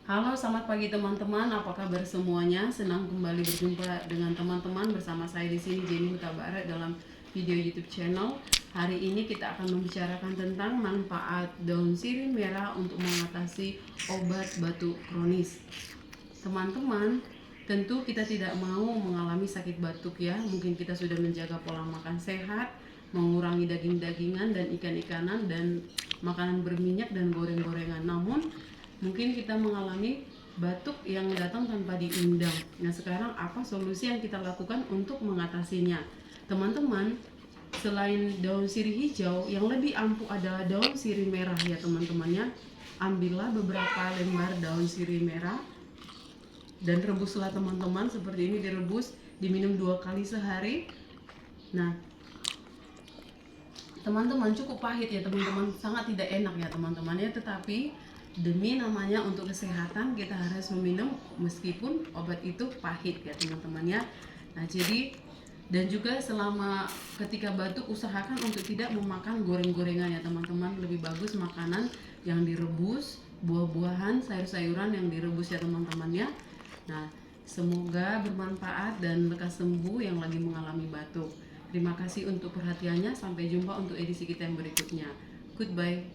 Halo, selamat pagi teman-teman. Apa kabar semuanya? Senang kembali berjumpa dengan teman-teman bersama saya di sini Jenny Huta Barat dalam video YouTube channel. Hari ini kita akan membicarakan tentang manfaat daun sirih merah untuk mengatasi obat batuk kronis. Teman-teman, tentu kita tidak mau mengalami sakit batuk ya. Mungkin kita sudah menjaga pola makan sehat, mengurangi daging-dagingan dan ikan-ikanan dan makanan berminyak dan goreng-gorengan. Namun mungkin kita mengalami batuk yang datang tanpa diundang. Nah, sekarang apa solusi yang kita lakukan untuk mengatasinya? Teman-teman, selain daun sirih hijau, yang lebih ampuh adalah daun sirih merah ya teman-teman ya. Ambillah beberapa lembar daun sirih merah dan rebuslah teman-teman. Seperti ini direbus, diminum 2 kali sehari. Nah, teman-teman, cukup pahit ya teman-teman, sangat tidak enak ya teman-teman ya, tetapi demi namanya untuk kesehatan kita harus meminum meskipun obat itu pahit ya teman-teman ya. Nah, jadi dan juga selama ketika batuk usahakan untuk tidak memakan goreng-gorengan ya teman-teman. Lebih bagus makanan yang direbus, buah-buahan, sayur-sayuran yang direbus ya teman-teman ya. Nah, semoga bermanfaat dan lekas sembuh yang lagi mengalami batuk. Terima kasih untuk perhatiannya. Sampai jumpa untuk edisi kita yang berikutnya. Goodbye.